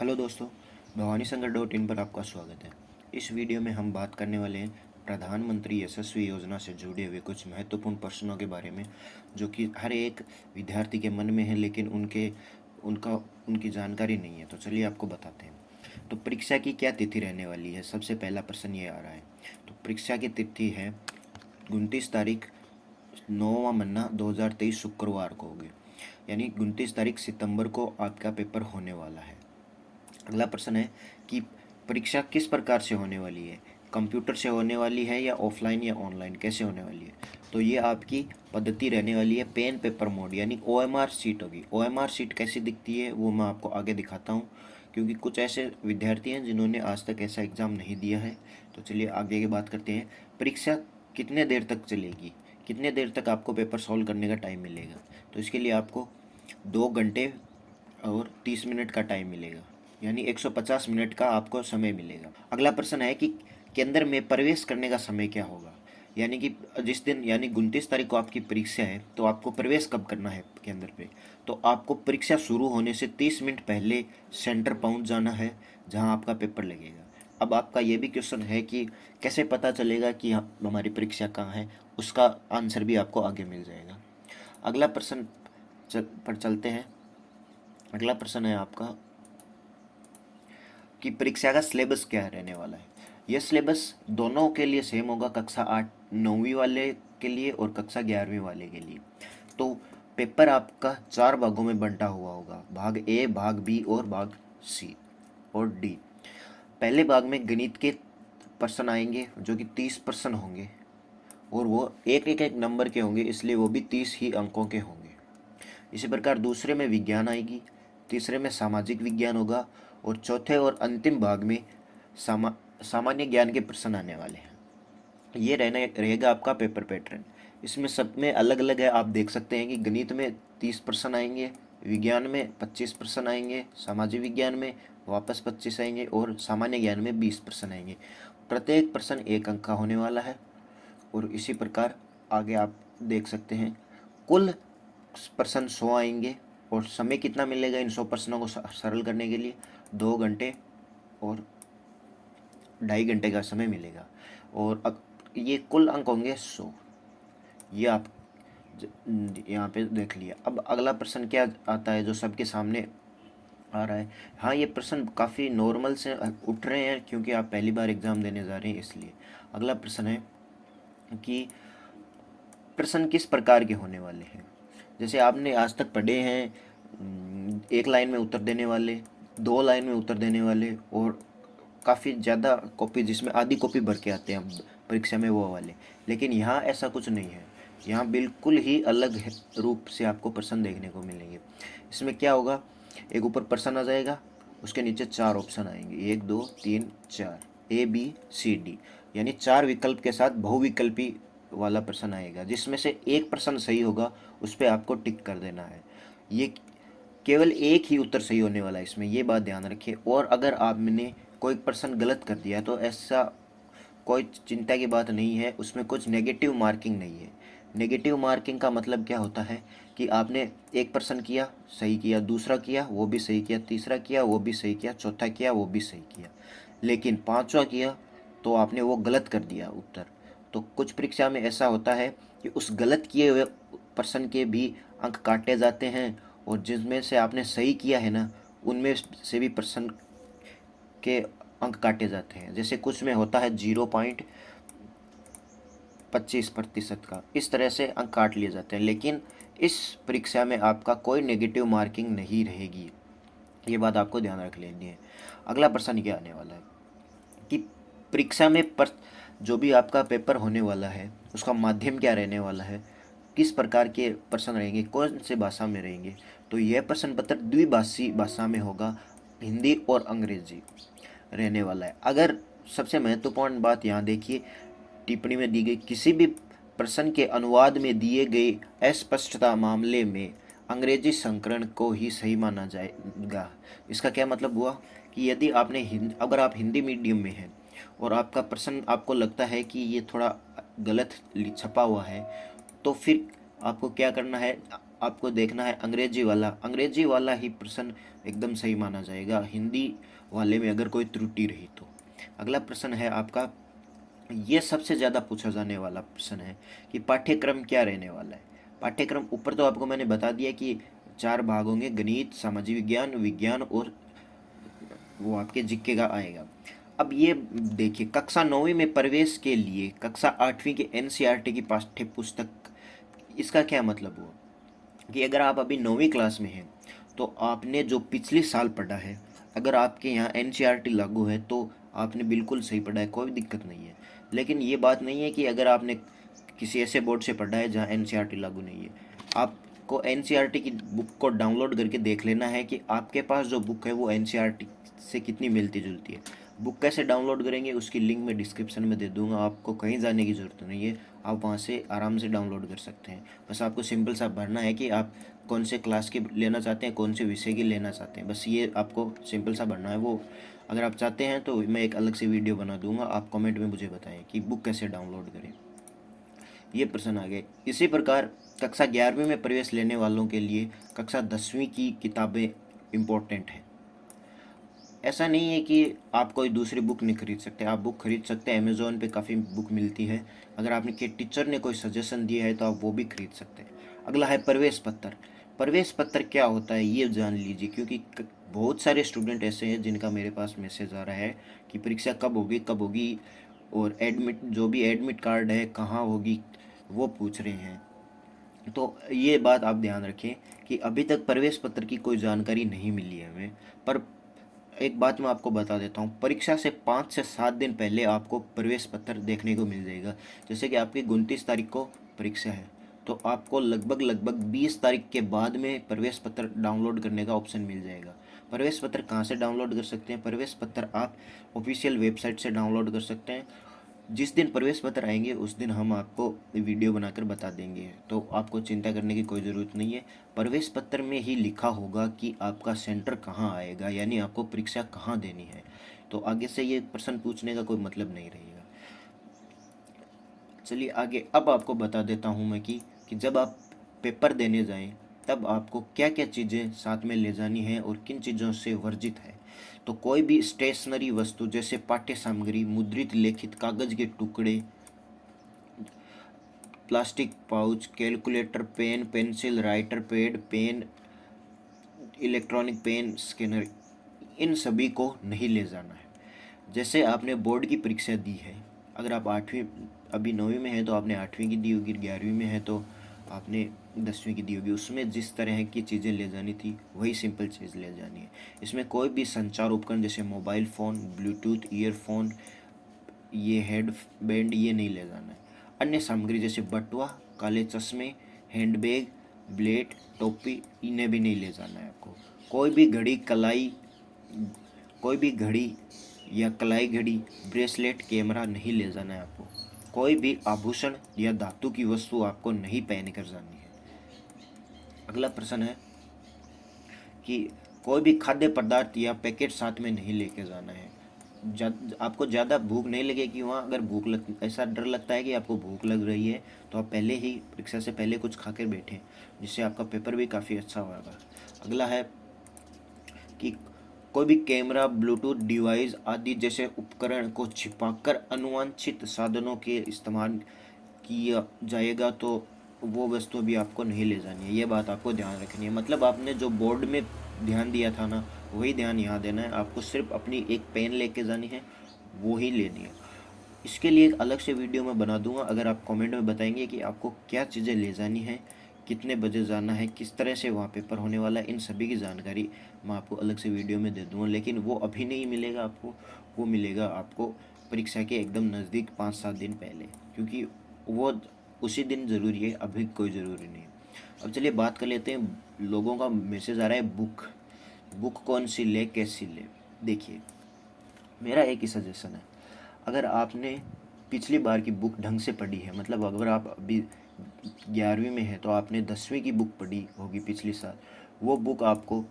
Hello दोस्तों, भवानी संकट dot in पर आपका स्वागत है। इस वीडियो में हम बात करने वाले हैं प्रधानमंत्री यशस्वी योजना से जुड़े हुए कुछ महत्वपूर्ण प्रश्नों के बारे में, जो कि हर एक विद्यार्थी के मन में है, लेकिन उनका उनकी जानकारी नहीं है। तो चलिए आपको बताते हैं। तो परीक्षा की क्या तिथि रहने वाली है, सबसे पहला प्रश्न ये आ रहा है। तो परीक्षा की तिथि है 29 तारीख 9वां महीना 2023 शुक्रवार को होगी, यानी 29 तारीख सितंबर को आपका पेपर होने वाला है। अगला प्रश्न है कि परीक्षा किस प्रकार से होने वाली है, कंप्यूटर से होने वाली है या ऑफलाइन या ऑनलाइन, कैसे होने वाली है। तो ये आपकी पद्धति रहने वाली है पेन पेपर मोड, यानी ओएमआर शीट होगी। ओएमआर शीट कैसी दिखती है वो मैं आपको आगे दिखाता हूँ, क्योंकि कुछ ऐसे विद्यार्थी हैं जिन्होंने आज तक ऐसा एग्ज़ाम नहीं दिया है। तो चलिए आगे की बात करते हैं। परीक्षा कितने देर तक चलेगी, कितने देर तक आपको पेपर सॉल्व करने का टाइम मिलेगा। तो इसके लिए आपको 2 घंटे और 30 मिनट का टाइम मिलेगा, यानी 150 मिनट का आपको समय मिलेगा। अगला प्रश्न है कि केंद्र में प्रवेश करने का समय क्या होगा, यानी कि जिस दिन यानी 29 तारीख को आपकी परीक्षा है, तो आपको प्रवेश कब करना है केंद्र पे। तो आपको परीक्षा शुरू होने से 30 मिनट पहले सेंटर पहुंच जाना है, जहां आपका पेपर लगेगा। अब आपका ये भी क्वेश्चन है कि कैसे पता चलेगा कि हमारी परीक्षा कहाँ है, उसका आंसर भी आपको आगे मिल जाएगा। अगला प्रश्न पर चलते हैं। अगला प्रश्न है आपका कि परीक्षा का सिलेबस क्या रहने वाला है। यह सिलेबस दोनों के लिए सेम होगा, कक्षा 8 9वीं वाले के लिए और कक्षा 11वीं वाले के लिए। तो पेपर आपका 4 भागों में बंटा हुआ होगा, भाग ए, भाग बी और भाग सी और डी। पहले भाग में गणित के प्रश्न आएंगे, जो कि 30 प्रश्न होंगे, और वो एक एक एक नंबर के होंगे, इसलिए वो भी 30 ही अंकों के होंगे। इसी प्रकार दूसरे में विज्ञान आएगी, तीसरे में सामाजिक विज्ञान होगा, और चौथे और अंतिम भाग में सामान्य ज्ञान के प्रश्न आने वाले हैं। ये रहेगा आपका पेपर पैटर्न। इसमें सब में अलग अलग है। आप देख सकते हैं कि गणित में 30 प्रश्न आएंगे, विज्ञान में 25 प्रश्न आएंगे, सामाजिक विज्ञान में वापस 25 आएंगे, और सामान्य ज्ञान में 20 प्रश्न आएंगे। प्रत्येक प्रश्न 1 अंक का होने वाला है। और इसी प्रकार आगे आप देख सकते हैं, कुल प्रश्न 100 आएंगे, और समय कितना मिलेगा इन 100 प्रश्नों को सरल करने के लिए। 2 घंटे और 2.5 घंटे का समय मिलेगा, और ये कुल अंक होंगे 100। ये आप यहाँ पे देख लिया। अब अगला प्रश्न क्या आता है जो सबके सामने आ रहा है। हाँ, ये प्रश्न काफ़ी नॉर्मल से उठ रहे हैं, क्योंकि आप पहली बार एग्ज़ाम देने जा रहे हैं, इसलिए। अगला प्रश्न है कि प्रश्न किस प्रकार के होने वाले हैं। जैसे आपने आज तक पढ़े हैं, 1 लाइन में उत्तर देने वाले, 2 लाइन में उत्तर देने वाले, और काफ़ी ज़्यादा कॉपी, जिसमें आधी कॉपी भर के आते हैं परीक्षा में, वो वाले। लेकिन यहाँ ऐसा कुछ नहीं है। यहाँ बिल्कुल ही अलग रूप से आपको प्रश्न देखने को मिलेंगे। इसमें क्या होगा, एक ऊपर प्रश्न आ जाएगा, उसके नीचे 4 ऑप्शन आएंगे, 1 2 3 4, ए बी सी डी, यानी 4 विकल्प के साथ बहुविकल्पी वाला प्रश्न आएगा, जिसमें से एक प्रश्न सही होगा, उस पर आपको टिक कर देना है। ये केवल एक ही उत्तर सही होने वाला है इसमें, ये बात ध्यान रखिए। और अगर आपने कोई प्रश्न गलत कर दिया तो ऐसा कोई चिंता की बात नहीं है, उसमें कुछ नेगेटिव मार्किंग नहीं है। नेगेटिव मार्किंग का मतलब क्या होता है कि आपने एक प्रश्न किया, सही किया, दूसरा किया, वो भी सही किया, तीसरा किया, वो भी सही किया, चौथा किया, वो भी सही किया, लेकिन पांचवा किया तो आपने वो गलत कर दिया उत्तर। तो कुछ परीक्षा में ऐसा होता है कि उस गलत किए हुए प्रश्न के भी अंक काटे जाते हैं, और जिसमें से आपने सही किया है ना, उनमें से भी प्रश्न के अंक काटे जाते हैं। जैसे कुछ में होता है 0.25% का, इस तरह से अंक काट लिए जाते हैं। लेकिन इस परीक्षा में आपका कोई नेगेटिव मार्किंग नहीं रहेगी, ये बात आपको ध्यान रख लेनी है। अगला प्रश्न क्या आने वाला है कि परीक्षा में जो भी आपका पेपर होने वाला है, उसका माध्यम क्या रहने वाला है, किस प्रकार के प्रश्न रहेंगे, कौन से भाषा में रहेंगे। तो यह प्रश्न पत्र द्विभाषी भाषा में होगा, हिंदी और अंग्रेजी रहने वाला है। अगर सबसे महत्वपूर्ण बात यहाँ देखिए, टिप्पणी में दी गई किसी भी प्रश्न के अनुवाद में दिए गए अस्पष्टता मामले में अंग्रेजी संस्करण को ही सही माना जाएगा। इसका क्या मतलब हुआ कि यदि आपने अगर आप हिंदी मीडियम में हैं और आपका प्रश्न आपको लगता है कि ये थोड़ा गलत छपा हुआ है, तो फिर आपको क्या करना है, आपको देखना है अंग्रेजी वाला ही प्रश्न एकदम सही माना जाएगा, हिंदी वाले में अगर कोई त्रुटि रही तो। अगला प्रश्न है आपका, ये सबसे ज़्यादा पूछा जाने वाला प्रश्न है कि पाठ्यक्रम क्या रहने वाला है। पाठ्यक्रम ऊपर तो आपको मैंने बता दिया कि 4 भाग होंगे, गणित, सामाजिक विज्ञान, विज्ञान और वो आपके जीके का आएगा। अब ये देखिए, कक्षा 9वीं में प्रवेश के लिए कक्षा 8वीं के एनसीईआरटी की पाठ्य पुस्तक, इसका क्या मतलब हुआ कि अगर आप अभी 9वीं क्लास में हैं तो आपने जो पिछले साल पढ़ा है, अगर आपके यहाँ एनसीईआरटी लागू है तो आपने बिल्कुल सही पढ़ा है, कोई दिक्कत नहीं है। लेकिन ये बात नहीं है कि अगर आपने किसी ऐसे बोर्ड से पढ़ा है जहाँ एनसीईआरटी लागू नहीं है, आपको एनसीईआरटी की बुक को डाउनलोड करके देख लेना है कि आपके पास जो बुक है वो एनसीईआरटी से कितनी मिलती जुलती है। बुक कैसे डाउनलोड करेंगे उसकी लिंक मैं डिस्क्रिप्शन में दे दूंगा, आपको कहीं जाने की ज़रूरत नहीं है, आप वहाँ से आराम से डाउनलोड कर सकते हैं। बस आपको सिंपल सा भरना है कि आप कौन से क्लास की लेना चाहते हैं, कौन से विषय की लेना चाहते हैं, बस ये आपको सिंपल सा भरना है। वो अगर आप चाहते हैं तो मैं एक अलग से वीडियो बना दूंगा, आप कमेंट में मुझे बताएं कि बुक कैसे डाउनलोड करें। ये प्रश्न आ गए। इसी प्रकार कक्षा 11वीं में प्रवेश लेने वालों के लिए कक्षा 10वीं की किताबें इम्पोर्टेंट हैं। ऐसा नहीं है कि आप कोई दूसरी बुक नहीं खरीद सकते, आप बुक खरीद सकते हैं, अमेज़ोन पे काफ़ी बुक मिलती है। अगर आपके टीचर ने कोई सजेशन दिया है तो आप वो भी खरीद सकते हैं। अगला है प्रवेश पत्र। प्रवेश पत्र क्या होता है ये जान लीजिए, क्योंकि बहुत सारे स्टूडेंट ऐसे हैं जिनका मेरे पास मैसेज आ रहा है कि परीक्षा कब होगी और एडमिट, जो भी एडमिट कार्ड है कहाँ होगी, वो पूछ रहे हैं। तो ये बात आप ध्यान रखें कि अभी तक प्रवेश पत्र की कोई जानकारी नहीं मिली है हमें। पर एक बात मैं आपको बता देता हूँ, परीक्षा से 5 से 7 दिन पहले आपको प्रवेश पत्र देखने को मिल जाएगा। जैसे कि आपकी 29 तारीख को परीक्षा है तो आपको लगभग 20 तारीख के बाद में प्रवेश पत्र डाउनलोड करने का ऑप्शन मिल जाएगा। प्रवेश पत्र कहाँ से डाउनलोड कर सकते हैं? प्रवेश पत्र आप ऑफिशियल वेबसाइट से डाउनलोड कर सकते हैं। जिस दिन प्रवेश पत्र आएंगे उस दिन हम आपको वीडियो बनाकर बता देंगे, तो आपको चिंता करने की कोई ज़रूरत नहीं है। प्रवेश पत्र में ही लिखा होगा कि आपका सेंटर कहाँ आएगा, यानी आपको परीक्षा कहाँ देनी है। तो आगे से ये प्रश्न पूछने का कोई मतलब नहीं रहेगा। चलिए आगे, अब आपको बता देता हूँ मैं कि जब आप पेपर देने जाएं तब आपको क्या क्या चीज़ें साथ में ले जानी है और किन चीज़ों से वर्जित है। तो कोई भी स्टेशनरी वस्तु जैसे पाठ्य सामग्री, मुद्रित लिखित कागज के टुकड़े, plastic pouch, calculator, pen, pencil, writer pad, pen, electronic pen, scanner, इन सभी को नहीं ले जाना है। जैसे आपने बोर्ड की परीक्षा दी है, अगर आप 8वीं, अभी 9वीं में है तो आपने 8वीं की दी होगी, 11वीं में है तो आपने 10वीं की दी होगी, उसमें जिस तरह की चीज़ें ले जानी थी वही सिंपल चीज़ ले जानी है। इसमें कोई भी संचार उपकरण जैसे मोबाइल फ़ोन, ब्लूटूथ, ईयरफोन, ये हेड बैंड, ये नहीं ले जाना है। अन्य सामग्री जैसे बटुआ, काले चश्मे, हैंडबैग, ब्लेड, टोपी, इन्हें भी नहीं ले जाना है आपको। कोई भी घड़ी या कलाई घड़ी, ब्रेसलेट, कैमरा नहीं ले जाना है आपको। कोई भी आभूषण या धातु की वस्तु आपको नहीं पहन कर जानी है। अगला प्रश्न है कि कोई भी खाद्य पदार्थ या पैकेट साथ में नहीं लेके जाना है। आपको ज़्यादा भूख नहीं लगेगी वहाँ, अगर ऐसा डर लगता है कि आपको भूख लग रही है तो आप पहले ही परीक्षा से पहले कुछ खा कर बैठें, जिससे आपका पेपर भी काफ़ी अच्छा होगा। अगला है कि कोई भी कैमरा, ब्लूटूथ डिवाइस आदि जैसे उपकरण को छिपाकर अनुवांछित साधनों के इस्तेमाल किया जाएगा तो वो वस्तु भी आपको नहीं ले जानी है। ये बात आपको ध्यान रखनी है। मतलब आपने जो बोर्ड में ध्यान दिया था ना, वही ध्यान यहाँ देना है। आपको सिर्फ अपनी एक पेन लेके जानी है, वो ही लेनी है। इसके लिए एक अलग से वीडियो मैं बना दूंगा। अगर आप कमेंट में बताएंगे कि आपको क्या चीज़ें ले जानी है, कितने बजे जाना है, किस तरह से वहाँ पेपर होने वाला है, इन सभी की जानकारी मैं आपको अलग से वीडियो में दे दूँगा। लेकिन वो अभी नहीं मिलेगा आपको, वो मिलेगा आपको परीक्षा के एकदम नज़दीक 5-7 दिन पहले, क्योंकि वो उसी दिन ज़रूरी है, अभी कोई ज़रूरी नहीं। अब चलिए बात कर लेते हैं। लोगों का मैसेज आ रहा है बुक कौन सी ले, कैसी ले। देखिए, मेरा एक ही सजेशन है, अगर आपने पिछली बार की बुक ढंग से पढ़ी है, मतलब अगर आप अभी 11वीं में है तो आपने 10वीं की बुक पढ़ी होगी पिछले साल, वो बुक आपको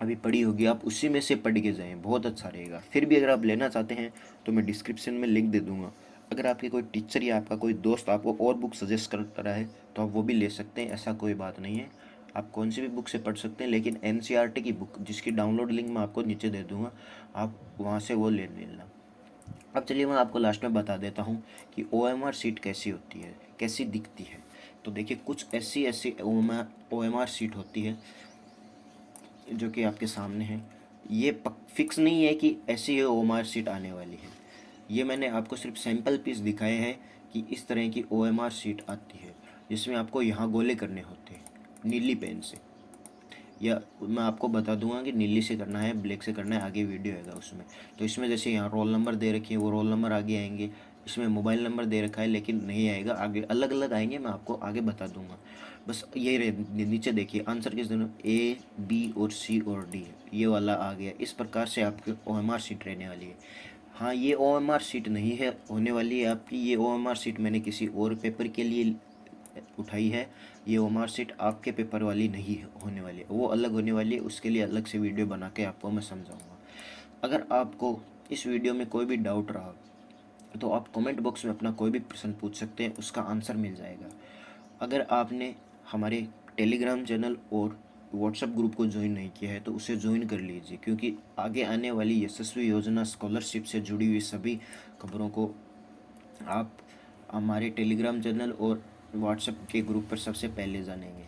अभी पढ़ी होगी, आप उसी में से पढ़ के जाएं, बहुत अच्छा रहेगा। फिर भी अगर आप लेना चाहते हैं तो मैं डिस्क्रिप्शन में लिंक दे दूँगा, अगर आपके कोई टीचर या आपका कोई दोस्त आपको और बुक सजेस्ट कर रहा है तो आप वो भी ले सकते हैं, ऐसा कोई बात नहीं है। आप कौन सी भी बुक से पढ़ सकते हैं, लेकिन एनसीईआरटी की बुक जिसकी डाउनलोड लिंक मैं आपको नीचे दे दूँगा, आप वहाँ से वो ले लेना। अब चलिए मैं आपको लास्ट में बता देता हूँ कि ओएमआर सीट कैसी होती है, कैसी दिखती है। तो देखिए कुछ ऐसी ऐसी ओएमआर सीट होती है जो कि आपके सामने है। ये फिक्स नहीं है कि ऐसी ही ओएमआर सीट आने वाली है। ये मैंने आपको सिर्फ सैंपल पीस दिखाए हैं कि इस तरह की ओएमआर सीट आती है, जिसमें आपको यहाँ गोले करने होते हैं नीली पेन से, या मैं आपको बता दूंगा कि नीली से करना है, ब्लैक से करना है, आगे वीडियो आएगा उसमें। तो इसमें जैसे यहाँ रोल नंबर दे रखी है, वो रोल नंबर आगे आएंगे। इसमें मोबाइल नंबर दे रखा है लेकिन नहीं आएगा, आगे अलग अलग आएंगे, मैं आपको आगे बता दूंगा। बस ये नीचे देखिए आंसर किस दोनों ए बी और सी और डी, ये वाला आ गया। इस प्रकार से आपकी ओएमआर सीट रहने वाली है। हाँ, ये ओएमआर सीट नहीं है होने वाली है आपकी, ये ओएमआर सीट मैंने किसी और पेपर के लिए उठाई है। ये ओएमआर सीट आपके पेपर वाली नहीं होने वाली है, वो अलग होने वाली है, उसके लिए अलग से वीडियो बना के आपको मैं समझाऊंगा। अगर आपको इस वीडियो में कोई भी डाउट रहा तो आप कमेंट बॉक्स में अपना कोई भी प्रश्न पूछ सकते हैं, उसका आंसर मिल जाएगा। अगर आपने हमारे टेलीग्राम चैनल और व्हाट्सएप ग्रुप को ज्वाइन नहीं किया है तो उसे ज्वाइन कर लीजिए, क्योंकि आगे आने वाली यशस्वी योजना स्कॉलरशिप से जुड़ी हुई सभी खबरों को आप हमारे टेलीग्राम चैनल और व्हाट्सएप के ग्रुप पर सबसे पहले जानेंगे।